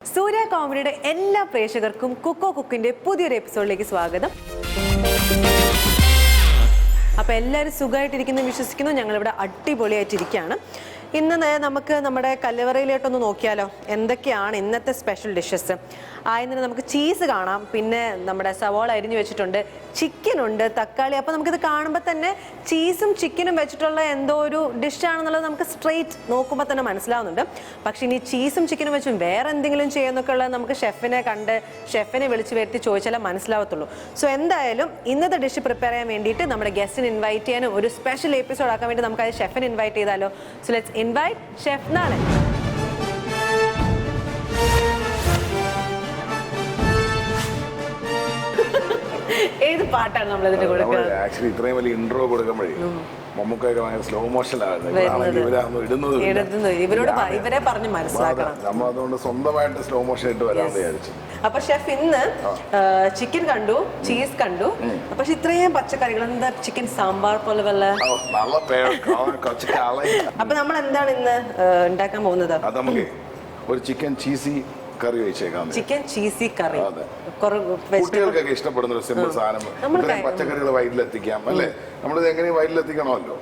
സൂര്യ കോമഡിയുടെ എല്ലാ പ്രേക്ഷകർക്കും കുക്കോ കുക്കിന്റെ പുതിയൊരു എപ്പിസോഡിലേക്ക് സ്വാഗതം. അപ്പോൾ എല്ലാവരും സുഖമായിട്ടിരിക്കുന്നു വിശ്വസിക്കുന്നു. ഞങ്ങളിവിടെ അടിപൊളിയായിട്ടിരിക്കുകയാണ്. ഇന്ന് നമുക്ക് നമ്മുടെ കല്ലവറയിലോട്ടൊന്ന് നോക്കിയാലോ, എന്തൊക്കെയാണ് ഇന്നത്തെ സ്പെഷ്യൽ ഡിഷസ്. ആയതിന് നമുക്ക് ചീസ് കാണാം, പിന്നെ നമ്മുടെ സവാള അരിഞ്ഞു വെച്ചിട്ടുണ്ട്, ചിക്കൻ ഉണ്ട്, തക്കാളി. അപ്പോൾ നമുക്കിത് കാണുമ്പോൾ തന്നെ ചീസും ചിക്കനും വെച്ചിട്ടുള്ള എന്തോ ഒരു ഡിഷാണെന്നുള്ളത് നമുക്ക് സ്ട്രെയിറ്റ് നോക്കുമ്പോൾ തന്നെ മനസ്സിലാവുന്നുണ്ട്. പക്ഷെ ഇനി ചീസും ചിക്കനും വെച്ചും വേറെ എന്തെങ്കിലും ചെയ്യുന്നൊക്കെ ഉള്ളത് നമുക്ക് ഷെഫിനെ വിളിച്ച് വരുത്തി ചോദിച്ചാലേ മനസ്സിലാവത്തുള്ളൂ. സോ എന്തായാലും ഇന്നത്തെ ഡിഷ് പ്രിപ്പയർ ചെയ്യാൻ വേണ്ടിയിട്ട് നമ്മുടെ ഗസ്റ്റിനെ ഇൻവൈറ്റ് ചെയ്യാനും ഒരു സ്പെഷ്യൽ എപ്പിസോഡ് ആക്കാൻ വേണ്ടി നമുക്ക് അത് ഷെഫിനെ ഇൻവൈറ്റ് ചെയ്താലോ. സോ ലെറ്റ്സ് ഇൻവൈറ്റ് ഷെഫ് നാളെ. ഏത് പാട്ടാണ് നമ്മൾ ഇതിന്റെ കൊടുക്കുന്നത്? ആക്ച്വലി ഇത്രയും വലിയ ഇൻട്രോ കൊടുക്കുമ്പോഴേ മമ്മൂക്കൊക്കെ ഭയങ്കര സ്ലോ മോഷനിലാണ് ഇവരെ പറഞ്ഞ് മനസ്സിലാക്കണം. നമ്മൾ അതുകൊണ്ട് സ്വന്തമായിട്ട് സ്ലോ മോഷൻ ഇട്ട് വരാൻ വിചാരിച്ചു. അപ്പൊ ഷെഫ് ഇന്ന് ചിക്കൻ കണ്ടു, ചീസ് കണ്ടു, പക്ഷെ ഇത്രയും പച്ചക്കറികൾ, എന്താ ചിക്കൻ സാമ്പാർ പോലെ വല്ല. അപ്പൊ നമ്മൾ എന്താണ് ഇന്ന് ഉണ്ടാക്കാൻ പോകുന്നത്? അത് നമുക്ക് ഒരു ചിക്കൻ ചീസി കറി വെച്ചേക്കാം. ചിക്കൻ ചീസി കറി കുട്ടികൾക്കൊക്കെ ഇഷ്ടപ്പെടുന്ന ഒരു സിമ്പിൾ സാധനം. പച്ചക്കറികൾ വയറ്റിലെത്തിക്കാം അല്ലേ? നമ്മളിത് എങ്ങനെ വയറ്റിലെത്തിക്കണമല്ലോ,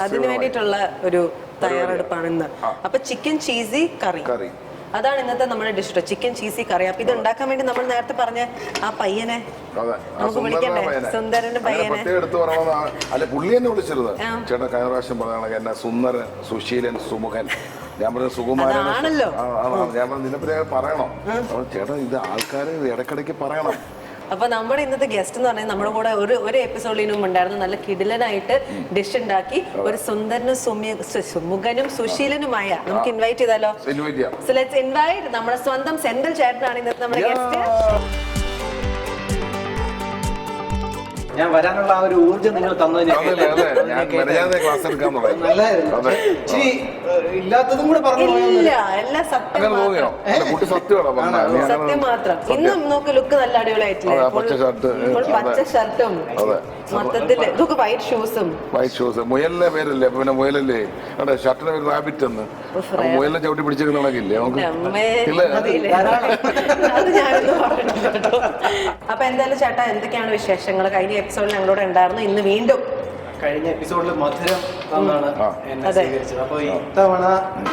അതിന് വേണ്ടിയിട്ടുള്ള ഒരു തയ്യാറെടുപ്പാണ് ഇന്ന്. അപ്പൊ ചിക്കൻ ചീസി കറി അതാണ് ഇന്നത്തെ നമ്മുടെ ഡിഷ്, ചിക്കൻ ചീസി കറി. അപ്പൊ ഇത് ഉണ്ടാക്കാൻ വേണ്ടി നമ്മൾ നേരത്തെ പറഞ്ഞ ആ പയ്യനെ നമുക്ക് വിളിക്കണ്ടേ, സുന്ദരന്റെ പയ്യനെ. അല്ല, പുള്ളി എന്നെ വിളിച്ചിരുന്നത് ചേട്ടാ കഴിഞ്ഞ പ്രാവശ്യം പറഞ്ഞ എന്നെ സുന്ദരൻ, സുശീലൻ, സുമുഖൻ. ഞാൻ പറഞ്ഞ സുകുമാരനാണല്ലോ. ഞാൻ പറഞ്ഞ നിന്നെ പറയണം ചേട്ടാ, ഇത് ആൾക്കാർ ഇടയ്ക്കിടയ്ക്ക് പറയണം. അപ്പൊ നമ്മുടെ ഇന്നത്തെ ഗസ്റ്റ് എന്ന് പറഞ്ഞാൽ നമ്മുടെ കൂടെ ഒരു എപ്പിസോഡിനും ഉണ്ടായിരുന്നു. നല്ല കിടിലനായിട്ട് ഡിഷ് ഉണ്ടാക്കി ഒരു സുന്ദരനും സുമുഖനും സുശീലനുമായ നമുക്ക് ഇൻവൈറ്റ് ചെയ്താലോ. സോ ലെറ്റ്സ് ഇൻവൈറ്റ് നമ്മുടെ സ്വന്തം സെന്റൽ ചേട്ടനാണ് ഇന്നത്തെ നമ്മുടെ ഗസ്റ്റ്. ഞാൻ വരാനുള്ള ആ ഒരു ഊർജ്ജം നിങ്ങൾ തന്നതിന് ഇല്ലാത്തതും കൂടെ പറഞ്ഞു. സത്യം മാത്രം. ഇന്നും നോക്ക് ലുക്ക് നല്ല അടിപൊളിയായിട്ടില്ലേ? പച്ച ഷർട്ടും മൊത്തത്തില് ഇതൊക്കെ വൈറ്റ് ഷൂസും. മുയലിന്റെ പേരല്ലേ, പിന്നെ മുയലല്ലേ ഷർട്ടിന്റെ പേര് റാബിറ്റ് എന്ന്. മുയലിനെ ചവിട്ടി പിടിച്ചിരിക്കണക്കില്ലേ അത് ഞാനൊന്നും പറഞ്ഞിട്ടോ. അപ്പൊ എന്തായാലും ചേട്ടാ, എന്തൊക്കെയാണ് വിശേഷങ്ങൾ? കഴിഞ്ഞ എപ്പിസോഡിൽ ഞങ്ങളോട് ഉണ്ടായിരുന്നു, ഇന്ന് വീണ്ടും. കഴിഞ്ഞ എപ്പിസോഡിൽ മധുരം തന്നാണ് എന്നെ സ്വീകരിച്ചത്. അപ്പൊ ഇത്തവണ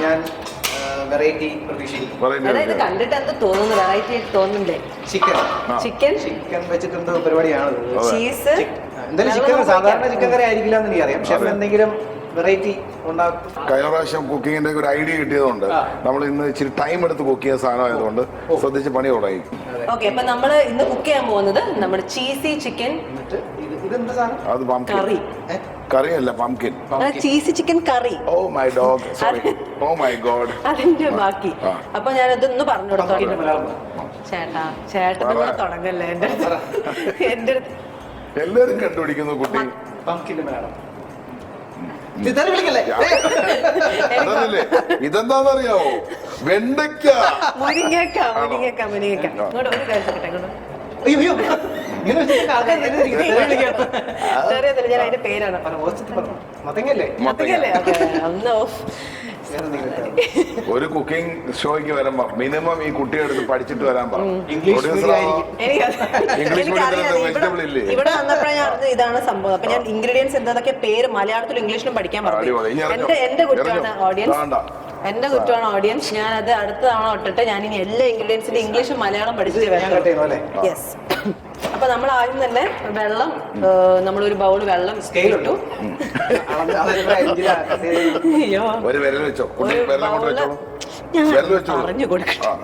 ഞാൻ വെറൈറ്റി പ്രതീക്ഷിക്കുന്നു. അതായത് കണ്ടിട്ട് എന്ത് തോന്നുന്നു? വെറൈറ്റി തോന്നുന്നുണ്ടേ. ചിക്കൻ വെച്ചിട്ട് എന്തോ പരിപാടിയാണ്. ചീസ് എന്തായാലും ചിക്കൻ സാധാരണ ചിക്കൻ കറി ആയിരിക്കില്ല എന്ന് എനിക്കറിയാം. ഷെഫ് എന്തെങ്കിലും വെറൈറ്റി ഉണ്ടാക്കും. കഴിഞ്ഞ പ്രാവശ്യം കുക്കിങ്ങിന്റെ ഒരു ഐഡിയ കിട്ടിയതുകൊണ്ട് നമ്മൾ ഇന്ന് ഇച്ചിരി ടൈം എടുത്ത് കുക്ക് ചെയ്യുന്ന സാധനമായതുകൊണ്ട് ശ്രദ്ധിച്ച് പണി തുടങ്ങി. ഓക്കെ, അപ്പൊ നമ്മള് ഇന്ന് കുക്ക് ചെയ്യാൻ പോകുന്നത് നമ്മുടെ ചീസി ചിക്കൻ. അത് പംകിൻ കറിയല്ല, pumpkin cheesy chicken curry. Oh my dog, sorry, oh my god. അതിന്റെ ബാക്കി. അപ്പൊ ഞാനതൊന്ന് പറഞ്ഞു കൊടുത്തോളാം. ചേട്ടനും കൂടെ തുടങ്ങല്ലേ എന്റെ എല്ലാരും കണ്ടുപിടിക്കുന്നു കുട്ടി. ഇതെന്താന്നറിയാവോ? വെണ്ടയ്ക്ക, മുരിങ്ങക്ക. ഇങ്ങോട്ട് ഒരു കഴിച്ചിട്ടെ. ഞാൻ അതിന്റെ പേരാണ് ഒരു കുക്കിംഗ് ഷോയ്ക്ക് വരുമ്പോ മിനിമം ഈ കുട്ടിയുടെ അടുത്ത് പഠിച്ചിട്ട് വരാൻ പറഞ്ഞു. ഇവിടെ വന്നപ്പോഴാണ് ഞാൻ അറിഞ്ഞത് ഇതാണ് സംഭവം. അപ്പൊ ഞാൻ ഇൻഗ്രീഡിയൻസ് എന്തൊക്കെ പേര് മലയാളത്തിലും ഇംഗ്ലീഷിലും പഠിക്കാൻ പറഞ്ഞു. എന്റെ കുറ്റമാണ് ഓഡിയൻസ്. ഞാൻ അത് അടുത്ത തവണ തൊട്ടിട്ട് ഞാൻ ഇനി എല്ലാ ഇൻഗ്രീഡിയൻസിന്റെ ഇംഗ്ലീഷും മലയാളം പഠിച്ചു വരാം. യെസ്. അപ്പൊ നമ്മൾ ആദ്യം തന്നെ വെള്ളം, നമ്മളൊരു ബൗള് വെള്ളം ഇട്ടു. പറഞ്ഞു കൊടുക്കണം.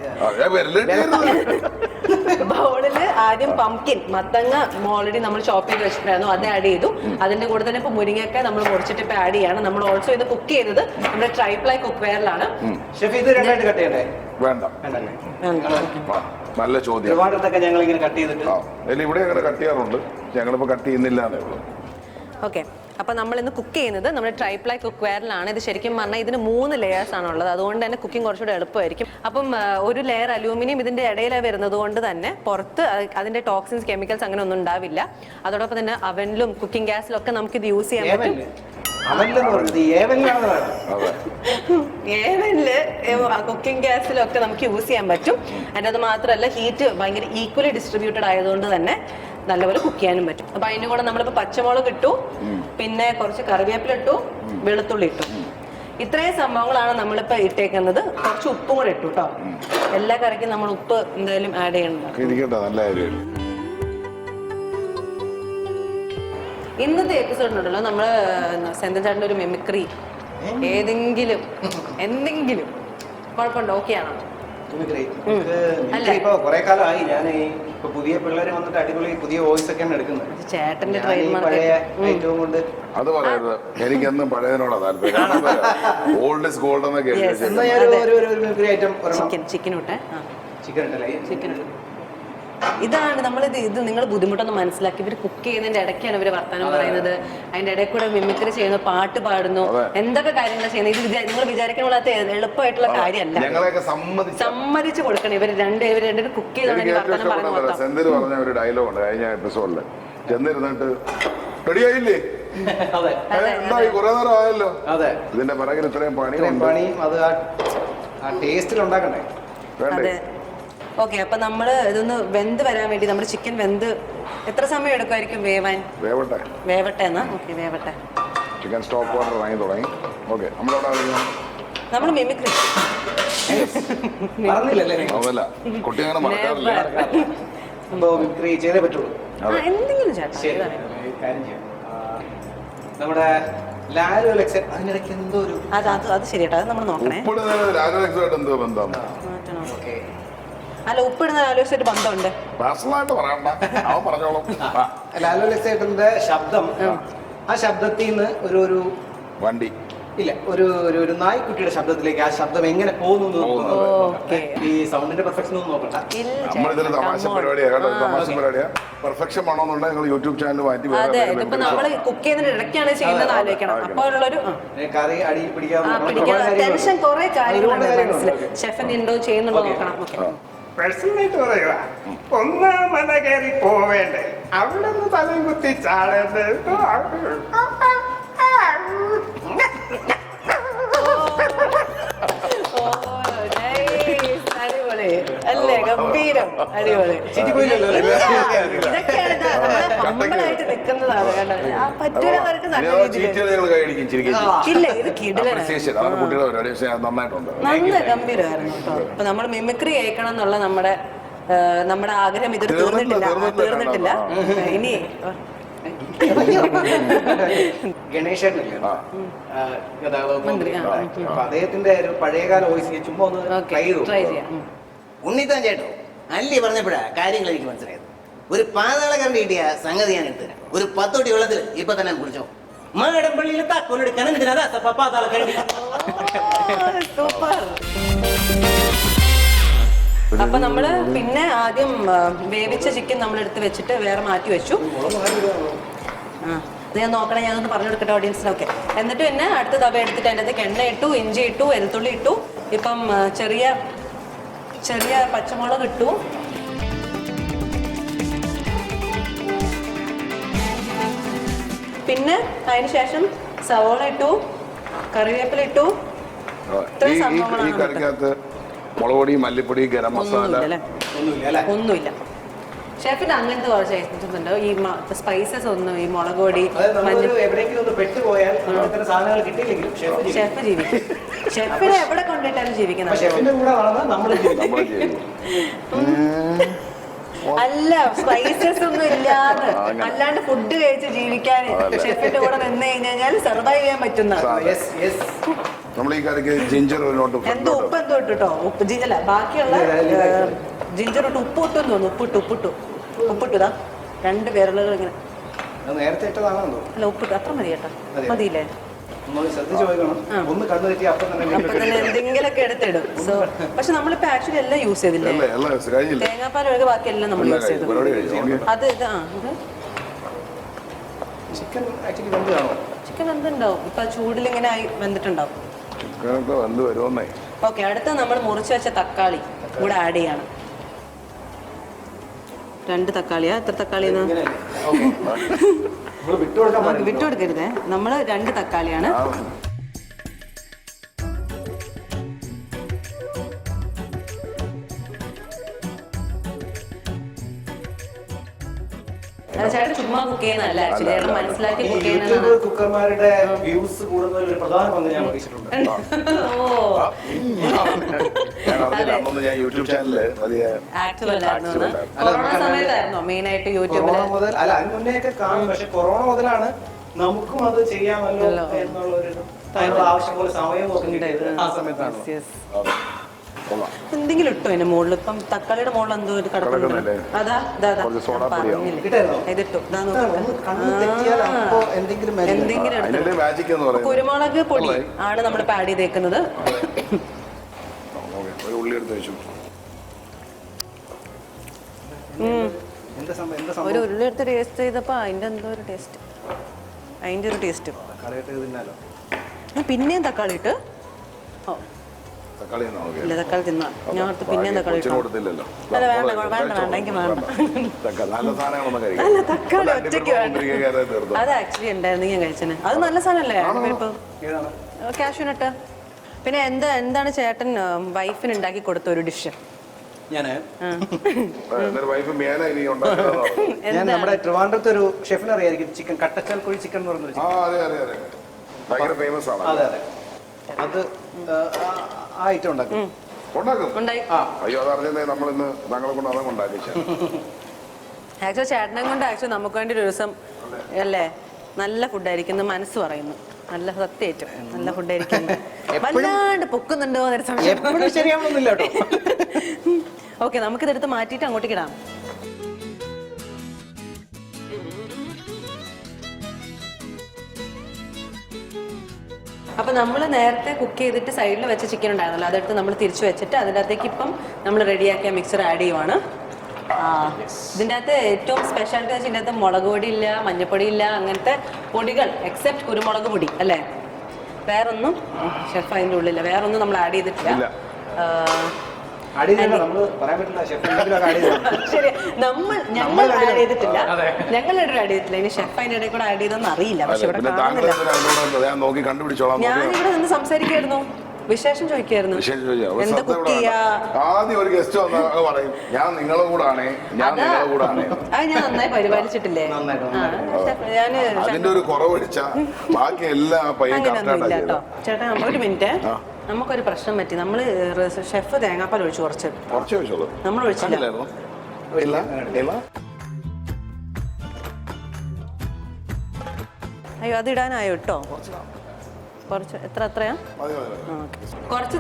ബൗളില് ആദ്യം പംകിൻ, മത്തങ്ങ ഓൾറെഡി നമ്മൾ ചോപ്പ് ചെയ്ത് വെച്ചിട്ടുണ്ടായിരുന്നു, അത് ആഡ് ചെയ്തു. അതിന്റെ കൂടെ തന്നെ ഇപ്പൊ മുരിങ്ങയൊക്കെ നമ്മൾ മുറിച്ചിട്ട് ഇപ്പൊ ആഡ് ചെയ്യാണ്. നമ്മൾ ഓൾസോ ഇത് കുക്ക് ചെയ്തത് നമ്മുടെ ട്രൈപ്ലൈ കുക്ക് വെയറിലാണ്. വേണ്ട, നല്ല ചോദ്യം. ഇവിടെ അങ്ങനെ കട്ട് ചെയ്യാറുണ്ട്, ഞങ്ങളിപ്പോ കട്ട് ചെയ്യുന്നില്ല. ഓക്കെ, അപ്പോൾ നമ്മൾ ഇന്ന് കുക്ക് ചെയ്യുന്നത് നമ്മുടെ ട്രൈപ്ലൈ കുക്ക് വെയറിലാണ്. ഇത് ശരിക്കും പറഞ്ഞാൽ ഇതിന് 3 ലെയേഴ്സ് ആണുള്ളത്. അതുകൊണ്ട് തന്നെ കുക്കിംഗ് കുറച്ചുകൂടെ എളുപ്പമായിരിക്കും. അപ്പം ഒരു ലെയർ അലൂമിനിയം ഇതിന്റെ ഇടയിലാണ് വരുന്നത് കൊണ്ട് തന്നെ പുറത്ത് അതിന്റെ ടോക്സിൻസ്, കെമിക്കൽസ് അങ്ങനെ ഒന്നും ഉണ്ടാവില്ല. അതോടൊപ്പം തന്നെ അവനിലും കുക്കിംഗ് ഗ്യാസിലും ഒക്കെ നമുക്ക് ഇത് യൂസ് ചെയ്യാൻ പറ്റും. അവനിലെന്ന് പറഞ്ഞത് ഏവനിലാണെന്ന് പറയാം. അതെ. ഏവനില് കുക്കിംഗ് ഗ്യാസിലൊക്കെ നമുക്ക് യൂസ് ചെയ്യാൻ പറ്റും. അതിൻ്റെ അത് മാത്രമല്ല ഹീറ്റ് ഭയങ്കര ഈക്വലി ഡിസ്ട്രിബ്യൂട്ടഡ് ആയതുകൊണ്ട് തന്നെ നല്ലപോലെ കുക്ക് ചെയ്യാനും പറ്റും. അപ്പൊ അതിന്റെ കൂടെ നമ്മളിപ്പോ പച്ചമുളക് ഇട്ടു, പിന്നെ കുറച്ച് കറിവേപ്പില ഇട്ടു, വെളുത്തുള്ളി ഇട്ടു. ഇത്രയും സംഭവങ്ങളാണ് നമ്മളിപ്പോ ഇട്ടേക്കുന്നത്. കുറച്ച് ഉപ്പും കൂടെ ഇട്ടു കേട്ടോ. എല്ലാ കറിക്കും നമ്മൾ ഉപ്പ് എന്തായാലും ആഡ് ചെയ്യണം. നല്ല കാര്യം. ഇന്നത്തെ എപ്പിസോഡിനുണ്ടല്ലോ നമ്മള് സെന്തൻ ചേട്ടൻ്റെ ഒരു മെമിക്രി എന്തെങ്കിലും കുഴപ്പമുണ്ടോ? ഓക്കെ ആണോ? ഇപ്പൊ കുറെ കാലമായി ഞാൻ ഇപ്പൊ പുതിയ പിള്ളേര് വന്നിട്ട് അടിപൊളി പുതിയ വോയിസ് ഒക്കെയാണ് എടുക്കുന്നത്. ചേട്ടന്റെ പഴയ ഐറ്റവും കൊണ്ട് അത് പറയരുത്. എനിക്കെന്നും പഴയതിനോടാ താല്പര്യം. ഓൾഡ് ഇസ് ഗോൾഡ് എന്നൊക്കെ ഐറ്റം ചിക്കൻ ഇട്ടെ. ചിക്കൻ ഉണ്ടല്ലേ? ചിക്കൻ ഇതാണ് നമ്മളിത് നിങ്ങൾ ബുദ്ധിമുട്ടൊന്നും മനസ്സിലാക്കി. ഇവർ കുക്ക് ചെയ്യുന്നതിന്റെ ഇടയ്ക്കാണ് ഇവര് വർത്താനം പറയുന്നത്. അതിന്റെ ഇടയിൽ കൂടെ മിമിക്രി ചെയ്യുന്നു, പാട്ട് പാടുന്നു, എന്തൊക്കെ കാര്യങ്ങൾ ചെയ്യുന്നത്. ഇത് നിങ്ങൾ വിചാരിക്കുന്ന പോലത്തെ എളുപ്പമായിട്ടുള്ള കാര്യമല്ല. സമ്മതിച്ചു കൊടുക്കണം. ഇവർ രണ്ടുപേരും കുക്ക് ചെയ്തോണ്ട് വർത്താനം പറയുന്നത്. സെന്തിൽ പറഞ്ഞ ഒരു ഡയലോഗ് ഉണ്ട് കഴിഞ്ഞ എപ്പിസോഡില്. ചെന്നിരുന്നിട്ട് റെഡിയായില്ലേ, എന്തായി കുറെ നേരം ആയല്ലോ. അതെ, ഇതിന്റെ പിറകിൽ ഇത്രയും പണിയും അത് ആ ടേസ്റ്റിൽ ഉണ്ടാക്കണ്ടേ. അതെ. ഓക്കെ, അപ്പൊ നമ്മള് ഇതൊന്ന് വെന്ത് വരാൻ വേണ്ടി നമ്മുടെ ചിക്കൻ വെന്ത് എത്ര സമയം എടുക്കുമായിരിക്കും വേവാൻ? വേവട്ടെ എന്നാ. ഓക്കെ, വേവട്ടെ. ചിക്കൻ സ്റ്റോപ്പ് വാട്ടർ വാങ്ങി തുടങ്ങി. ഓക്കെ, നമ്മൾ മിമിക്രി അതല്ല കുട്ടി അങ്ങനെ മറക്കാറില്ല. മിമിക്രി ചെയ്തേ പറ്റുള്ളൂ. എന്തെങ്കിലും ചേട്ടാ നമ്മുടെ ലാലു അലക്സൻ അതിനിടയ്ക്ക് എന്തോ ഒരു അത് ശരിയാട്ടോ. അത് നമ്മൾ നോക്കണേ. എന്തോ ബന്ധം? അല്ല, ഉപ്പിടുന്ന ലാലുസായിട്ട് ബന്ധമുണ്ട്. ലാലു അലക്സേട്ടന്റെ ശബ്ദം, ആ ശബ്ദത്തിൽ നിന്ന് ഒരു വണ്ടി ഇല്ല, ഒരു നായ്ക്കുട്ടിയുടെ ശബ്ദത്തിലേക്ക് ആ ശബ്ദം എങ്ങനെ പോകുന്നു. ഈ സൗണ്ടിന്റെ പെർഫെക്ഷൻ ഒന്നും നോക്കണ്ട. നമ്മളിതിൽ തമാശ പരിപാടിയാ. പെർഫെക്ഷൻ വേണമെന്നുണ്ടെങ്കിൽ നിങ്ങൾ യൂട്യൂബ് ചാനൽ മാറ്റി നമ്മള് കുക്ക് ചെയ്യുന്നതിന് ഇടയ്ക്കാണ് ചെയ്യുന്നത് ആലോചിക്കണം. അപ്പോഴുള്ളൊരു കറി അടിയിൽ ടെൻഷൻ കുറെ കാര്യങ്ങളുണ്ട് മനസ്സിൽ. ഷെഫിന് ഉണ്ടോ ചെയ്യുന്നുണ്ടോ നോക്കണം. പേഴ്സണലായിട്ട് പറയുക, ഒന്നാം മന കയറി പോവേണ്ടേ, അവിടെ നിന്ന് തലയും കുത്തി ചാടേണ്ടേ. അടിപൊളി അല്ലേ? ഗംഭീരം, അടിപൊളി. ഇതൊക്കെയാണ് നമ്മളായിട്ട് നിൽക്കുന്നതാണ്. പറ്റൂലവർക്ക് നല്ല ഇല്ല, ഇത് നല്ല ഗംഭീരമായിരുന്നു കേട്ടോ. അപ്പൊ നമ്മൾ മിമിക്രി കേൾക്കണം എന്നുള്ള നമ്മുടെ ആഗ്രഹം ഇത് തീർന്നിട്ടില്ല. ഇനി ഗണേശേട്ടനില്ലേ അദ്ദേഹത്തിന്റെ ഒരു പഴയകാല വോയിസ് ചുമ്മാ ഒന്ന് ട്രൈ ചെയ്യാം. ഉണ്ണിത്താൻ ചേട്ടോ അല്ലി പറഞ്ഞപ്പോഴാ കാര്യങ്ങൾ എനിക്ക് മനസ്സിലായത്. ഒരു പാതാള കറണ്ട് കിട്ടിയ സംഗതി ഞാൻ എടുത്തരാം. ഒരു 10 തൊട്ടി വെള്ളത്തിൽ ഇപ്പൊ തന്നെ കുടിച്ചോ. മാടമ്പള്ളിയിൽ താക്കോലെടുക്കാൻ എന്തിനാ പാതാള കറണ്ട്. അപ്പൊ നമ്മള് പിന്നെ ആദ്യം വേവിച്ച ചിക്കൻ നമ്മളെടുത്ത് വെച്ചിട്ട് വേറെ മാറ്റി വെച്ചു. ഞാൻ നോക്കണേ, ഞാനൊന്ന് പറഞ്ഞു കൊടുക്കട്ടെ ഓഡിയൻസിനൊക്കെ. എന്നിട്ട് പിന്നെ അടുത്ത തവ എടുത്തിട്ട് അതിൻ്റെ അകത്തേക്ക് എണ്ണ ഇട്ടു, ഇഞ്ചി ഇട്ടു, വെളുത്തുള്ളി ഇട്ടു, ഇപ്പം ചെറിയ പച്ചമുളക് ഇട്ടു, പിന്നെ അതിന് ശേഷം സവോള ഇട്ടു, കറിവേപ്പില ഇട്ടു. ഇത്രയും സംഭവങ്ങളാണ്. മുളക് പൊടി, മല്ലിപ്പൊടി, ഗരം മസാല ഒന്നുമില്ല. ഷെഫിന് അങ്ങനത്തെ കുറച്ച് ഐറ്റംസുണ്ട്. ഈ സ്പൈസസ് ഒന്നും, ഈ മുളക് പൊടി, ഷെഫ് ജീവിക്കും. ഷെഫിനെ എവിടെ കൊണ്ടിട്ടാലും ജീവിക്കണം. അല്ല, സ്പൈസസ് ഒന്നും ഇല്ലാതെ അല്ലാണ്ട് ഫുഡ് കഴിച്ച് ജീവിക്കാൻ ഷെഫിന്റെ കൂടെ നിന്ന് കഴിഞ്ഞാൽ സർവൈവ് ചെയ്യാൻ പറ്റുന്ന. എന്തോ ഉപ്പ് എന്തോ ഇട്ടോ, ഉപ്പ് അല്ല ബാക്കിയുള്ള ജിഞ്ചർ ഇട്ട് ഉപ്പ് ഇട്ടു തോന്നുന്നു. ഉപ്പിട്ടുതാ 2 വിരലുകൾ ഇങ്ങനെ. അല്ല, ഉപ്പിട്ടു അത്ര മതി കേട്ടോ. മതിയില്ലേ? അപ്പൊ തന്നെ എന്തെങ്കിലുമൊക്കെ എടുത്തിടും. സോ പക്ഷെ നമ്മളിപ്പോ ആക്ച്വലി എല്ലാം യൂസ് ചെയ്തില്ലേ? തേങ്ങാപ്പാൽ ഒഴികെ ബാക്കി എല്ലാം നമ്മൾ യൂസ് ചെയ്തു. അത് ഇത് ചിക്കൻ എന്തുണ്ടാവും ഇപ്പൊ ചൂടിലിങ്ങനെ ആയി വെന്തിട്ടുണ്ടാവും. ഓക്കെ, അടുത്ത നമ്മൾ മുറിച്ച് വെച്ച തക്കാളി കൂടെ ആഡ് ചെയ്യണം. 2 തക്കാളിയാ? എത്ര തക്കാളിന്ന്? നമ്മൾ വിട്ടുകൊടുക്കാൻ നമുക്ക് പാടില്ല. വിട്ടുകൊടുക്കരുതേ. നമ്മൾ 2 തക്കാളിയാണ്. ചേട്ടൻ ചുമ്മാ കുക്ക് ചെയ്യുന്നതല്ല, ആക്ച്വലി ചേട്ടൻ മനസ്സിലാക്കി ഈ കുക്ക് യൂട്യൂബ് ചെയ്യുന്നതാണ്. കുക്കർമാരുടെ വ്യൂസ് കൂടുന്നതിൽ ഒരു പ്രധാന പങ്ക് ഞാൻ വഹിച്ചിട്ടുണ്ട്. ഞാൻ യൂട്യൂബ് ചാനലില് വലിയ ആക്റ്റീവ് അല്ലായിരുന്നു. കൊറോണ സമയത്തായിരുന്നോ മെയിൻ ആയിട്ട് യൂട്യൂബില്? കൊറോണ മുതൽ അല്ല, അതിന് മുന്നേയൊക്കെ കാണും. പക്ഷെ കൊറോണ മുതലാണ് നമുക്കും അത് ചെയ്യാമല്ലോ എന്നുള്ളൊരു അതിനുള്ള ആവശ്യം പോലെ സമയം നോക്കിയിട്ട് ആ സമയത്താണ്. കൊള്ളാം. എന്തെങ്കിലും ഇട്ടോ അതിന്റെ മുകളിൽ? ഇപ്പം തക്കാളിയുടെ മുകളിൽ എന്തോ ഒരു കിടക്കുന്നുണ്ട്. കിടക്കുന്നില്ലേ? അതാ ഇതാ ഇതാ. കുറച്ച് സോഡാപ്പൊടിയോ? പറഞ്ഞില്ലേ? കിട്ടായിരുന്നോ? ഇതിട്ടു. ഇതാ ഒന്ന് നോക്ക്. കണ്ണ് തെറ്റിയാൽ അപ്പോ എന്തെങ്കിലും magic ഉണ്ട്. എന്തെങ്കിലും എടുത്തു. അതിന്റെ മാജിക് എന്ന് പറയുന്നത് കുരുമുളക് പൊടി ആണ് നമ്മൾ ആഡ് ചെയ്തേക്കുന്നത്. ഒരു ഉള്ളി എടുത്ത് വെച്ചു. എന്താ ഒരു സംഭവം? ഉള്ളി എടുത്ത് ടേസ്റ്റ് ചെയ്തപ്പോ അതിന്റെ എന്തോ ഒരു ടേസ്റ്റ്, അതിന്റെ ഒരു ടേസ്റ്റ്. തക്കാളിയിട്ട് തിന്നാലോ? പിന്നെയും തക്കാളി ഇട്ട്. ഓ തക്കാളി ഇല്ല, തക്കാളി തിന്നാ. ഞാൻ ഓർത്ത് പിന്നെയും തക്കാളി ഇട്ടോ. കൊടുത്തില്ലല്ലോ. അല്ല വേണ്ട വേണ്ട വേണ്ട, എനിക്ക് വേണ്ട. നല്ല സാധനങ്ങളൊന്നും കഴിക്കാം. അല്ല, തക്കാളി ഒറ്റയ്ക്ക് വേണ്ട. അത് ആക്ച്വലി ഉണ്ടായിരുന്നു ഞാൻ കഴിച്ചത്. അത് നല്ല സാധനല്ലേ? ഇപ്പൊ ഏതാണ്? കാഷ്യൂനട്ട്. പിന്നെ എന്താണ് ചേട്ടൻ വൈഫിന് ഉണ്ടാക്കി കൊടുത്ത ഒരു ഡിഷ്? ഞാന് വൈഫ് മേലെ ഇനി ഉണ്ടാക്കുന്നത്. ഞാൻ നമ്മുടെ ട്രിവാൻഡ്രത്ത് ഒരു ഷെഫിനെ അറിയായിരിക്കും, ചിക്കൻ കട്ടച്ചാൽ കോഴി ചിക്കൻ എന്ന് പറഞ്ഞൊരു ആ അതെ അതെ അതെ, ഭയങ്കര ഫേമസ് ആണ്. അതെ അതെ, അത് ആ ഐറ്റം ഉണ്ടാക്കും. ഉണ്ടാക്കും. ഉണ്ടായി. അയ്യോ അത് അറിഞ്ഞേ നമ്മളിന്ന് ഞങ്ങളെ കൊണ്ട് അതങ്ങ് ഉണ്ടാക്കിച്ച. ആക്ച്വലി ചേട്ടനെ കൊണ്ട് ആക്ച്വലി നമുക്ക് വേണ്ടി ഒരു ദിവസം അല്ലേ നല്ല ഫുഡായിരിക്കും മനസ്സ് പറയുന്നു. നല്ല സത്യേറ്റവും നല്ല ഫുഡായിരിക്കും. വല്ലാണ്ട് പൊക്കുന്നുണ്ടോ എന്നൊരു സംശയം. എപ്പോഴും ശരിയാവണമെന്നില്ല കേട്ടോ. ഓക്കെ, നമുക്കിതെടുത്ത് മാറ്റിയിട്ട് അങ്ങോട്ടേക്ക് ഇടാം. അപ്പൊ നമ്മൾ നേരത്തെ കുക്ക് ചെയ്തിട്ട് സൈഡിൽ വെച്ച ചിക്കൻ ഉണ്ടായിരുന്നല്ലോ, അതെടുത്ത് നമ്മൾ തിരിച്ചു വെച്ചിട്ട് അതിൻ്റെ അകത്തേക്ക് ഇപ്പം നമ്മൾ റെഡിയാക്കിയ മിക്സർ ആഡ് ചെയ്യുവാണ്. ഇതിൻ്റെ അകത്ത് ഏറ്റവും സ്പെഷ്യാലിറ്റി വെച്ചാൽ ഇതിൻ്റെ അകത്ത് മുളക് പൊടി ഇല്ല, മഞ്ഞപ്പൊടി ഇല്ല, അങ്ങനത്തെ പൊടികൾ എക്സെപ്റ്റ് കുരുമുളക് പൊടി അല്ലേ, വേറൊന്നും ഷെഫ് അതിൻ്റെ ഉള്ളില്ല, വേറൊന്നും നമ്മൾ ആഡ് ചെയ്തിട്ടില്ല. ശരി, ഞങ്ങൾ ആഡ് ചെയ്തിട്ടില്ല, ഞങ്ങൾ ആഡ് ചെയ്തിട്ടില്ല. ഇനി ഷെഫ് അതിൻ്റെ ഇടയിൽ കൂടെ ആഡ് ചെയ്തെന്ന് അറിയില്ല. പക്ഷെ ഇവിടെ കാണുന്നില്ല. നോക്കി കണ്ടുപിടിച്ചോളാം. ഞാനിവിടെ നിന്ന് സംസാരിക്കായിരുന്നു, വിശേഷം ചോദിക്കായിരുന്നു, എന്താ കുക്ക് ചെയ്യാ. ആദ്യം ഒരു ഗസ്റ്റ് വന്ന പറയും ഞാൻ നിങ്ങളെ കൂടാണ്, ഞാൻ നിങ്ങളെ കൂടാണ്. അത് ഞാൻ നന്നായി പരിപാലിച്ചിട്ടില്ലേ? ഞാന് അതിന്റെ ഒരു കുറവടിച്ച ബാക്കി എല്ലാ പയ്യൻ അങ്ങനെയൊന്നും ഇല്ല കേട്ടോ ചേട്ടാ. ഒരു മിനിറ്റ്, നമുക്കൊരു പ്രശ്നം പറ്റി. നമ്മള് ഷെഫ് തേങ്ങാപ്പാൽ ഒഴിച്ചു കുറച്ച് ഒഴിച്ചോളൂ. നമ്മൾ ഒഴിച്ചില്ല. അയ്യോ അത് ഇടാനായോ കേട്ടോ? കുറച്ച് എത്രയാ? കുറച്ച്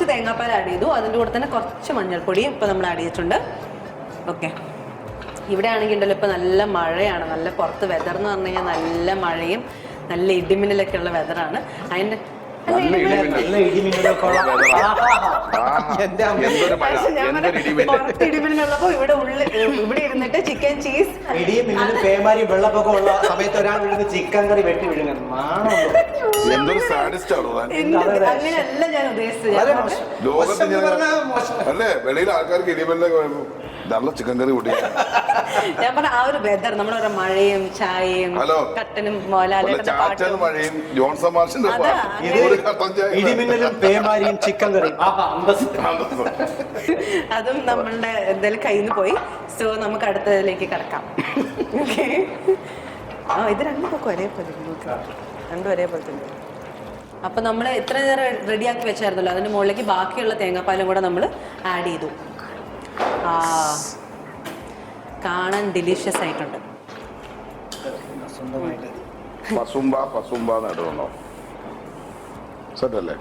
തേങ്ങാപ്പാൽ ആഡ് ചെയ്തു. അതിൻ്റെ കൂടെ തന്നെ കുറച്ച് മഞ്ഞൾപ്പൊടിയും ഇപ്പം നമ്മൾ ആഡ് ചെയ്തിട്ടുണ്ട്. ഓക്കെ, ഇവിടെ ആണെങ്കിൽ ഉണ്ടല്ലോ ഇപ്പം നല്ല മഴയാണ്. നല്ല പുറത്ത് വെതർ എന്ന് പറഞ്ഞു കഴിഞ്ഞാൽ നല്ല മഴയും നല്ല ഇടിമിന്നലൊക്കെ ഉള്ള വെതറാണ്. അതിൻ്റെ ഇടിമിന്നലുള്ളപ്പോ ഇവിടെ ഇരുന്നിട്ട് ചിക്കൻ ചീസ് പേമാരി വെള്ളപ്പൊക്കം ഉള്ള സമയത്ത് ഒരാൾ വിഴുന്ന് ചിക്കൻ കറി വെട്ടി വിഴുങ്ങും. അങ്ങനെയല്ല ഞാൻ ഉദ്ദേശിച്ചത്. അല്ലേ വെളിയിൽ ആൾക്കാർക്ക് ഇടിമല്ല നല്ല ചിക്കൻ കറി കൂട്ടി. ഞാൻ പറഞ്ഞ ആ ഒരു വെതർ, നമ്മളൊരു മഴയും ചായയും കട്ടനും മോലാലും മഴയും ജോൺസൺ മാഷിന്റെ ഇടിമിന്നലും പേമാരിയും ചിക്കൻ കറി, അതും നമ്മളുടെ എന്തായാലും കയ്യിൽ നിന്ന് പോയി. സോ നമുക്ക് അടുത്തതിലേക്ക് കിടക്കാം. ഓക്കെ, ഇത് രണ്ടും പൊക്കെ ഒരേപോലെ, രണ്ടും ഒരേപോലെ തന്നെ. അപ്പൊ നമ്മൾ എത്ര നേരം റെഡിയാക്കി വെച്ചായിരുന്നല്ലോ, അതിന്റെ മുകളിലേക്ക് ബാക്കിയുള്ള തേങ്ങാപ്പാലും കൂടെ നമ്മൾ ആഡ് ചെയ്തു. കാണാൻ ഡിലീഷ്യസ് ആയിട്ടുണ്ട്. പസുമ്പ നടുവന്നോ സെറ്റല്ലേ?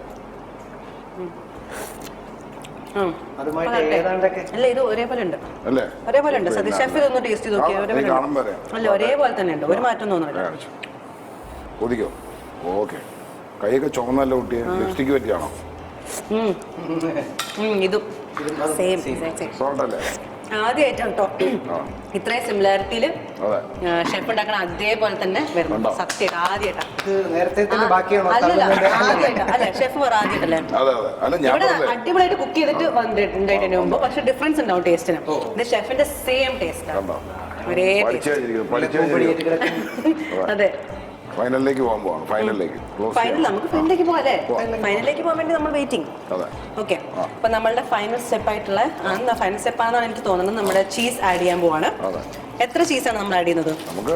അല്ല ഇത് ഒരേപോലെ ഉണ്ട്, ഒരേപോലെ ഉണ്ട്. സതീഷ് ഷെഫ് ഇതൊന്ന് ടേസ്റ്റ് ചെയ്ത് നോക്കിയാൽ അല്ല ഒരേപോലെ തന്നെ ഉണ്ട്, ഒരു മാറ്റം തോന്നുന്നില്ല. കൊതിക്കോ? ഓക്കെ, കൈയൊക്കെ ചുമന്നല്ല കുട്ടിയെ, ലിപ്സ്റ്റിക്ക് പറ്റിയാണോ? ഇതും സെയിം ആദ്യമായിട്ടാണ് കേട്ടോ ഇത്രയും സിമിലാരിറ്റിയില് ഷെഫ് ഉണ്ടാക്കണ അതേപോലെ തന്നെ വരുന്നുണ്ട്. സത്യമായിട്ട് ആദ്യമായിട്ടാണ്, അല്ല ഷെഫ് പറ ആദ്യമായിട്ടല്ലേ? ഇവിടെ അടിപൊളിയായിട്ട് കുക്ക് ചെയ്തിട്ട് വന്നിട്ടുണ്ടായിട്ടതിന് മുമ്പ്, പക്ഷെ ഡിഫറൻസ് ഉണ്ടാവും ടേസ്റ്റിന്. ഇത് ഷെഫിന്റെ സെയിം ടേസ്റ്റ് ആണ്. ഒരേ പഠിച്ചു കഴിഞ്ഞിരിക്കുന്നു. അതെ. ഫൈനലിലേക്ക് പോകാൻ പോവാണ്. ഫൈനലിലേക്ക് നമുക്ക് ഫൈനലിലേക്ക് പോകാം അല്ലേ? ഫൈനലിലേക്ക് പോകാൻ വേണ്ടി നമ്മൾ വെയിറ്റിംഗ്. അതെ. ഓക്കെ, അപ്പൊ നമ്മളുടെ ഫൈനൽ സ്റ്റെപ്പ് ആയിട്ടുള്ള ഫൈനൽ സ്റ്റെപ്പ് ആണെന്നാണ് എനിക്ക് തോന്നുന്നത്. നമ്മുടെ ചീസ് ആഡ് ചെയ്യാൻ പോവാണ്. എത്ര ചീസാണ് നമ്മൾ ആഡ് ചെയ്യുന്നത്? നമുക്ക്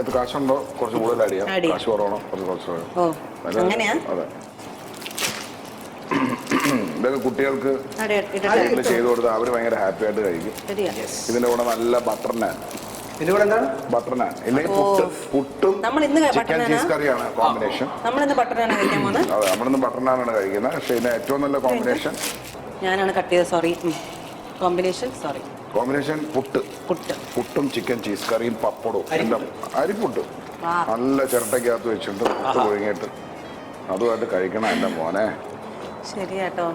എത്ര കാശുണ്ടോ കുറച്ച് കൂടുതൽ ആഡ് ചെയ്യാം. കാശ് കുറവാണോ കുറച്ച്. ഓ, അങ്ങനെയാ? അതെ. ഇതൊക്കെ കുട്ടികൾക്ക് ചെയ്തു കൊടുത്താൽ അവർ ഭയങ്കര ഹാപ്പി ആയിട്ട് കഴിക്കും. ഇതിന്റെ കൂടെ നല്ല ബട്ടർ നാൻ. ബട്ടർ നാൻ ഇല്ലെങ്കിൽ പുട്ടും ചിക്കൻ ചീസ് കറിയാണ് കോമ്പിനേഷൻ. നമ്മളിന്ന് ബട്ടർ നാനാണ് കഴിക്കാൻ പോകുന്നത്. അതെ, നമ്മളിന്ന് ബട്ടർ നാനാണ് കഴിക്കുന്നത്. പക്ഷെ ഇതിന് ഏറ്റവും നല്ല കോമ്പിനേഷൻ ഞാനാണ് കട്ട് ചെയ്തത്. സോറി. കോമ്പിനേഷൻ പുട്ടും ചിക്കൻ ചീസ് കറിയും പപ്പടവും. അരിപ്പുട്ട് നല്ല ചിരട്ടയ്ക്കകത്ത് വെച്ചിട്ട് പുട്ട് ഒഴുങ്ങിയിട്ട് അതുമായിട്ട് കഴിക്കണം എൻ്റെ മോനെ. ശരി കേട്ടോ.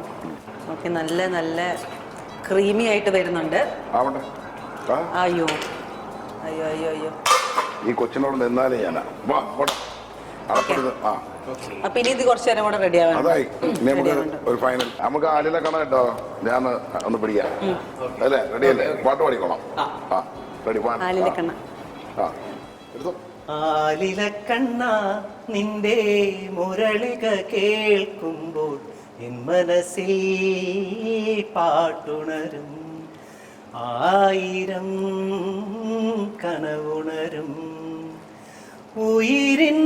ഓക്കെ, നല്ല നല്ല ക്രീമി ആയിട്ട് വരുന്നുണ്ട്. ആവട്ടെ. അയ്യോ അയ്യോ അയ്യോ അയ്യോ, ഈ കൊച്ചിനോട് നിന്നാലേ ഞാനാ. അപ്പൊ ഇനി ഇത് കുറച്ചു നേരം കൂടെ റെഡി ആവാം. അതായി നമുക്ക് ഒരു ഫൈനൽ. നമുക്ക് ആലിലെ കണ കേട്ടോ. ഞാൻ ഒന്ന് പിടിക്കാം അല്ലേ? റെഡി അല്ലേ? പാട്ട് പാടിക്കോളാം. റെഡി. ആലിലെ കണ്ണ. ആലിലക്കണ്ണ നിന്റെ മുരളിക കേൾക്കുമ്പോൾ എൻ മനസ്സിൽ പാട്ടുണരും, ആയിരം കനവുണരും. ഉയിരിൻ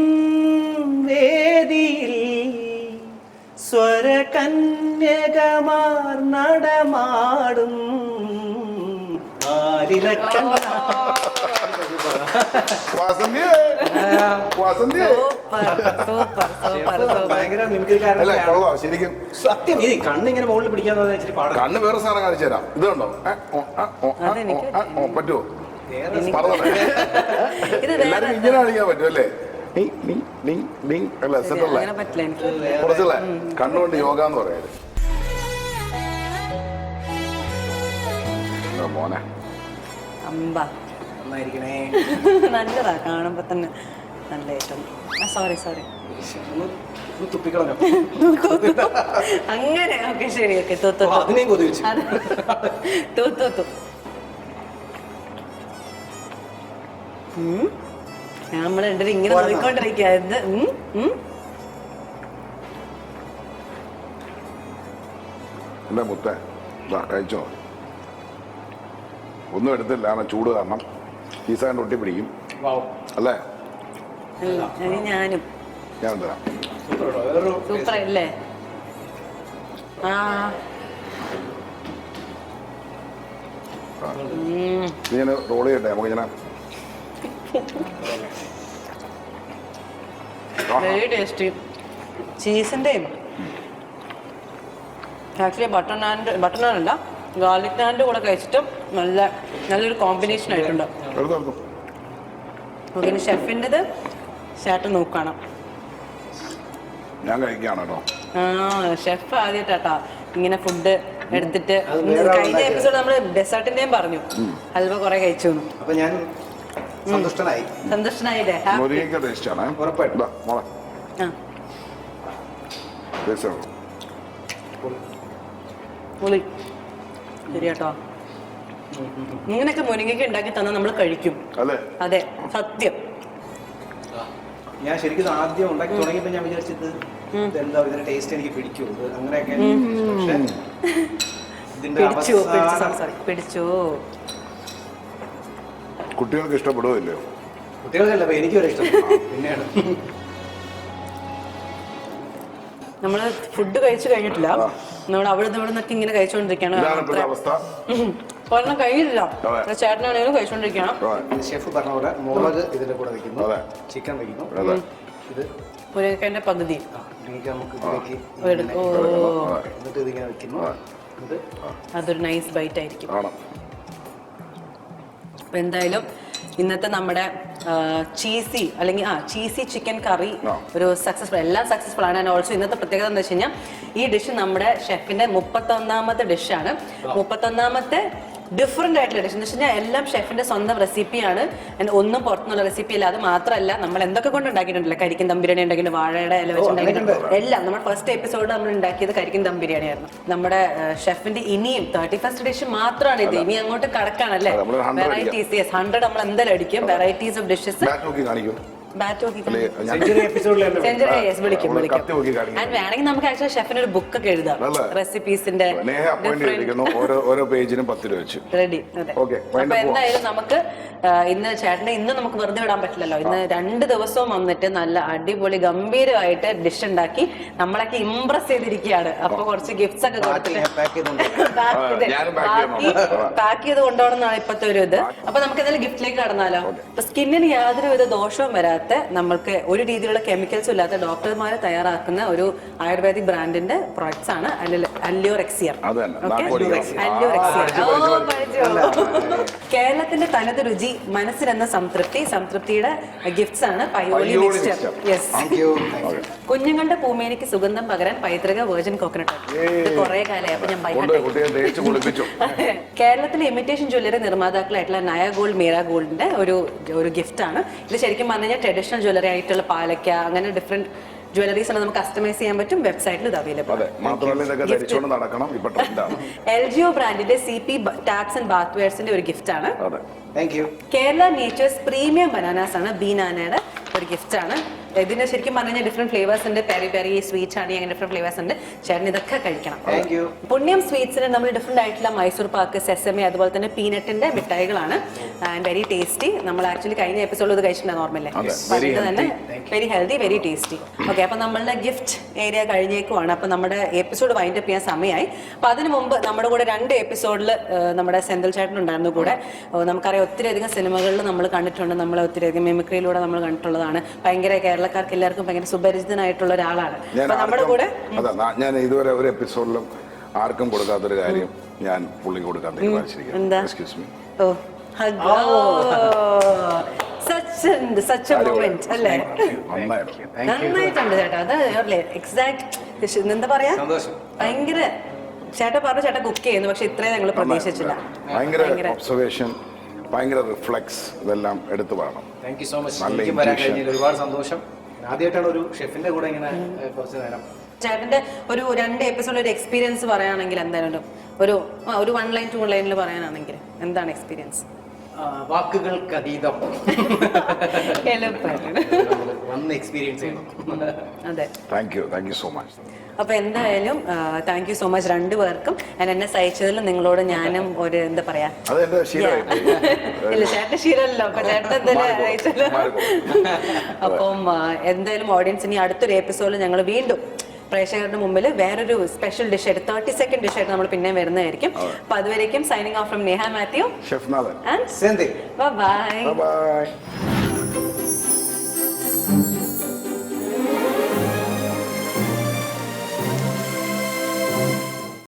വേദിയിൽ സ്വരകന്യകമാർ നടമാടും ആലിലക്കണ്ണ. സത്യം ഈ കണ്ണിങ്ങനെ മുകളിൽ പിടിക്കാന്ന് കണ്ണ് വേറെ സാധനം കാണിച്ചു തരാം. ഇത് കണ്ടോ? പറ്റുമോ? എല്ലാരും ഇങ്ങനെ കാണിക്കാൻ പറ്റും അല്ലേ? കുറച്ചല്ലേ കണ്ണുകൊണ്ട് യോഗ എന്ന് പറയാറ് മോനെ. നല്ലതാ കാണുമ്പോ തന്നെ. നല്ല ഐറ്റം. സോറി അങ്ങനെ. ഓക്കെ, ശരി. ഓക്കെ, നമ്മൾ രണ്ടുപേരും ഇങ്ങനെ നോക്കിക്കൊണ്ടിരിക്കുക. എന്റെ മുത്തേ കഴിച്ചോ? ഒന്നും എടുത്തില്ല, കാരണം ചൂട് കാരണം ചീസാണ്ട് ഒട്ടി പിടിക്കും അല്ലേ? ഞാനും ഞാൻ തരാം. സൂപ്പർ അല്ലേ? ഇങ്ങനെ റോൾ ചെയ്യട്ടെ നമുക്ക് ഇങ്ങനെ. Very tasty. ചീസിന്റെയും ആക്ച്വലി ബട്ടർ നാനല്ല ഗാർലിക് നാൻ്റെ കൂടെ കഴിച്ചിട്ടും നല്ലൊരു കോമ്പിനേഷൻ ആയിട്ടുണ്ട്. ഓക്കെ, ഷെഫിൻ്റെത് ചേട്ടൻ നോക്കണം. ഞാൻ കഴിക്കുകയാണ് കേട്ടോ. ഷെഫ് ആദ്യമായിട്ടാ ഇങ്ങനെ ഫുഡ് എടുത്തിട്ട്. കഴിഞ്ഞ എപ്പിസോഡ് നമ്മള് ഡെസേർട്ടിന്റെയും പറഞ്ഞു, ഹൽവ കുറെ കഴിച്ചു. അപ്പൊ ഞാൻ സന്തുഷ്ടനായില്ലേ? പൊളി. ശരി കേട്ടോ. ഇങ്ങനെയൊക്കെ മുരിങ്ങയ്ക്ക് ഉണ്ടാക്കി തന്നാൽ നമ്മൾ കഴിക്കും. അതെ, സത്യം. ഞാൻ ശരിക്കും ആദ്യം ഉണ്ടാക്കി തുടങ്ങിയപ്പോൾ ഞാൻ വിചാരിച്ചത് എന്താ ഇതിന്റെ ടേസ്റ്റ് എനിക്ക് പിടിക്കും അങ്ങനെയൊക്കെ. പിടിച്ചു. കുട്ടികൾക്ക് ഇഷ്ടപ്പെടുകയില്ലയോ? കുട്ടികൾക്കല്ല, എനിക്ക് വരെ ഇഷ്ടം. പിന്നെയാണ് നമ്മള് ഫുഡ് കഴിച്ചു കഴിഞ്ഞിട്ടില്ല. നമ്മൾ അവിടെ നിന്നൊക്കെ ഇങ്ങനെ കഴിച്ചോണ്ടിരിക്കണം. ഒരെണ്ണം കഴിയില്ല. ചേട്ടനാണെങ്കിലും കഴിച്ചോണ്ടിരിക്കണം. ഷെഫ് പറഞ്ഞ പോലെ മുളക് ഇതിന്റെ കൂടെ വെക്കുന്നു, ചിക്കൻ വെക്കുന്നു, ഇത് മുരിങ്ങക്കായന്റെ പകുതി എന്നിട്ട് ഇതിങ്ങനെ വെക്കുന്നു. അതൊരു നൈസ് ബൈറ്റ് ആയിരിക്കും. അപ്പൊ എന്തായാലും ഇന്നത്തെ നമ്മുടെ ചീസി ചിക്കൻ കറി ഒരു സക്സസ്ഫുൾ, എല്ലാം സക്സസ്ഫുൾ ആണ്. ആൻഡ് ഓൾസോ ഇന്നത്തെ പ്രത്യേകത എന്താ വെച്ച് കഴിഞ്ഞാൽ ഈ ഡിഷ് നമ്മുടെ ഷെഫിന്റെ 31ാമത്തെ ഡിഷാണ്. 31ാമത്തെ ഡിഫറെന്റ് ആയിട്ടുള്ള ഡിഷ് എന്ന് വെച്ചാൽ എല്ലാം ഷെഫിന്റെ സ്വന്തം റെസിപ്പിയാണ്. ഒന്നും പുറത്തുനിന്നുള്ള റെസിപ്പി അല്ല. അത് മാത്രമല്ല നമ്മൾ എന്തൊക്കെ കൊണ്ട് ഉണ്ടാക്കിയിട്ടുണ്ടല്ലോ, കരിക്കും ദം ബിരിയാണി ഉണ്ടെങ്കിലും വാഴയുടെ ഇല വെച്ച് ഉണ്ടാക്കിയിട്ടുണ്ട് എല്ലാം. നമ്മുടെ ഫസ്റ്റ് എപ്പിസോഡ് നമ്മൾ ഉണ്ടാക്കിയത് കരിക്കും ദം ബിരിയാണി ആയിരുന്നു. നമ്മുടെ ഷെഫിന്റെ ഇനിയും 31st ഡിഷ് മാത്രമാണ് ഇത്. ഇനി അങ്ങോട്ട് കടക്കാണല്ലേ വെറൈറ്റീസ്. 100 നമ്മൾ എന്തായാലും അടിക്കും. വെറൈറ്റീസ് ഓഫ് ഡിഷസ് വിളിക്കും. വേണമെങ്കിൽ നമുക്ക് ആക്ച്വലി ഷെഫിന് ഒരു ബുക്ക് ഒക്കെ എഴുതാം, റെസിപ്പീസിന്റെ ഓരോ പേജിനും 10 രൂപ വെച്ച്. റെഡി. അപ്പൊ എന്തായാലും നമുക്ക് ഇന്ന് ചേട്ടനെ ഇന്ന് നമുക്ക് വെറുതെ വിടാൻ പറ്റില്ലല്ലോ. ഇന്ന് 2 ദിവസവും വന്നിട്ട് നല്ല അടിപൊളി ഗംഭീരമായിട്ട് ഡിഷ് ഉണ്ടാക്കി നമ്മളൊക്കെ ഇംപ്രസ് ചെയ്തിരിക്കുകയാണ്. അപ്പൊ കുറച്ച് ഗിഫ്റ്റ്സ് ഒക്കെ കൊടുത്തിട്ട് പാക്ക് ചെയ്ത് കൊണ്ടുപോകണം എന്നാണ് ഇപ്പത്തെ ഒരു ഇത്. അപ്പൊ നമുക്ക് എന്തായാലും ഗിഫ്റ്റിലേക്ക് കടന്നാലോ. ഇപ്പൊ സ്കിന്നിന് യാതൊരുവിധ ദോഷവും വരാത്ത, നമ്മൾക്ക് ഒരു രീതിയിലുള്ള കെമിക്കൽസും ഇല്ലാത്ത ഡോക്ടർമാരെ തയ്യാറാക്കുന്ന ഒരു ആയുർവേദിക് ബ്രാൻഡിന്റെ പ്രൊഡക്ട്സ് ആണ് അല്ലിയോർ എക്സിയർ. കേരളത്തിന്റെ തനത് രുചി, മനസ്സിലെന്ന സംതൃപ്തി, സംതൃപ്തിയുടെ ഗിഫ്റ്റ്സ് ആണ് പയോലി മിക്സ്ചർ. യെസ്, കുഞ്ഞുങ്ങളുടെ പൂമേനിക്ക് സുഗന്ധം പകരാൻ പൈതൃക വെർജിൻ കോക്കനട്ട്. ഇത് കുറെ കാലമായി. അപ്പൊ ഞാൻ കേരളത്തിലെ ഇമിറ്റേഷൻ ജ്വല്ലറി നിർമ്മാതാക്കളായിട്ടുള്ള നയ ഗോൾഡ്, മീര ഗോൾഡിന്റെ ഒരു ഗിഫ്റ്റ് ആണ് ഇത്. ശരിക്കും പറഞ്ഞു കഴിഞ്ഞാൽ ട്രഡീഷണൽ ജ്വല്ലറി ആയിട്ടുള്ള പാലക്ക, അങ്ങനെ ഡിഫറെന്റ് ജ്വല്ലറീസ് നമ്മൾ കസ്റ്റമൈസ് ചെയ്യാൻ പറ്റും. വെബ്സൈറ്റിൽ ഇത് അവൈലബിൾ. LGO ബ്രാൻഡിന്റെ CP ടാപ്സ് ആൻഡ് ബാത്ത് വെയർസിന്റെ ഒരു ഗിഫ്റ്റ് ആണ്. കേരള നേച്ചേഴ്സ് പ്രീമിയം ബനാനാസ് ആണ് ബീനാനയുടെ ഒരു ഗിഫ്റ്റ് ആണ്. ഇതിന് ശരിക്കും പറഞ്ഞു കഴിഞ്ഞാൽ ഡിഫറെന്റ് ഫ്ലേവേഴ്സ് ഉണ്ട്. പെരി പെരി, സ്വീറ്റ് ഹണി, അങ്ങനെ ഡിഫറെന്റ് ഫ്ലേവേഴ്സ് ഉണ്ട്. ചേട്ടൻ ഇതൊക്കെ കഴിക്കണം. പുണ്യം സ്വീറ്റ്സിന് നമ്മൾ ഡിഫറെന്റ് ആയിട്ടുള്ള മൈസൂർ പാക്ക്, സെസമി, അതുപോലെ തന്നെ പീനട്ടിന്റെ മിഠായികളാണ്. And very tasty. നമ്മൾ ആക്ച്വലി കഴിഞ്ഞ എപ്പിസോഡിൽ ഇത് കഴിച്ചിട്ടുണ്ടായിരുന്നു ഓർമ്മല്ലേ? അതുകൊണ്ട് തന്നെ very healthy, very tasty. Okay, അപ്പൊ നമ്മളുടെ ഗിഫ്റ്റ് ഏരിയ കഴിഞ്ഞേക്കുവാണ്. അപ്പൊ നമ്മുടെ എപ്പിസോഡ് വൈൻഡ് അപ്പ് ചെയ്യാൻ സമയമായി. അപ്പൊ അതിനു മുമ്പ് നമ്മുടെ കൂടെ 2 എപ്പിസോഡിൽ നമ്മുടെ സെന്തിൽ ചേട്ടൻ ഉണ്ടായിരുന്നു കൂടെ. നമുക്കറിയാം ഒത്തിരിയധികം സിനിമകളിൽ നമ്മൾ കണ്ടിട്ടുണ്ട്, നമ്മളെ ഒത്തിരിയധികം മിമിക്രിയിലൂടെ നമ്മൾ കണ്ടിട്ടുള്ളതാണ്. ഭയങ്കര കേരളക്കാർക്ക് എല്ലാവർക്കും ഭയങ്കര സുപരിചിതനായിട്ടുള്ള ഒരാളാണ്. നമ്മുടെ കൂടെ ഞാൻ ഇതുവരെ ഒരു എപ്പിസോഡിലും ആർക്കും കൊടുക്കാത്തൊരു കാര്യം ഞാൻ പുള്ളി കൊടുക്കാൻ തീരുമാനിച്ചിരിക്കുന്നു. Excuse me. Such a moment അല്ലേ? നന്നായിട്ടുണ്ട് ചേട്ടാ. അത് എക്സാക്ട് എന്താ പറയാ, ഭയങ്കര ചേട്ടാ പറഞ്ഞു ചേട്ടാ കുക്ക് ചെയ്യുന്നു, പക്ഷെ ഇത്രയും ഞങ്ങൾ പ്രതീക്ഷിച്ചില്ല. ഭയങ്കര ഒബ്സർവേഷൻ, ഭയങ്കര റിഫ്ലെക്സ്, ഇതെല്ലാം എടുത്തു പറയണം. Thank you so much. എനിക്ക് വരാൻ കഴിഞ്ഞതിൽ ഒരുപാട് സന്തോഷം. ആദ്യമായിട്ടാണ് ഒരു ഷെഫിന്റെ കൂടെ ഇങ്ങനെ കുറച്ച് നേരം. ചേട്ടന്റെ ഒരു 2 എപ്പിസോഡ് ഒരു എക്സ്പീരിയൻസ് പറയുകയാണെങ്കിൽ എന്തായാലും ഒരു 1 ലൈൻ 2 ലൈനിൽ പറയാനാണെങ്കിൽ എന്താണ് എക്സ്പീരിയൻസ്? വാക്കുകൾക്ക് അതീതം വന്ന് എക്സ്പീരിയൻസ് ചെയ്യണം. അതെ, താങ്ക് യു സോ മച്ച്. അപ്പൊ എന്തായാലും താങ്ക് യു സോ മച്ച് 2 പേർക്കും. എന്നെ സഹിച്ചതിൽ നിങ്ങളോട് ഞാനും ഒരു എന്താ പറയാ, ഇല്ല ചേട്ടൻ ശീലമല്ലോ, അപ്പൊ ചേട്ടൻ എന്തായാലും സഹിച്ചല്ലോ. അപ്പം എന്തായാലും ഓഡിയൻസ് ഇനി അടുത്തൊരു എപ്പിസോഡിൽ ഞങ്ങൾ വീണ്ടും പ്രേക്ഷകരുടെ മുമ്പിൽ വേറൊരു സ്പെഷ്യൽ ഡിഷ് ആയിട്ട് 32nd ഡിഷ് ആയിട്ട് നമ്മൾ പിന്നെ വരുന്നതായിരിക്കും. അപ്പൊ അതുവരേക്കും signing off from Neha Mathew, chef നാഥൻ ആൻഡ് സെന്തിൽ. ബൈ.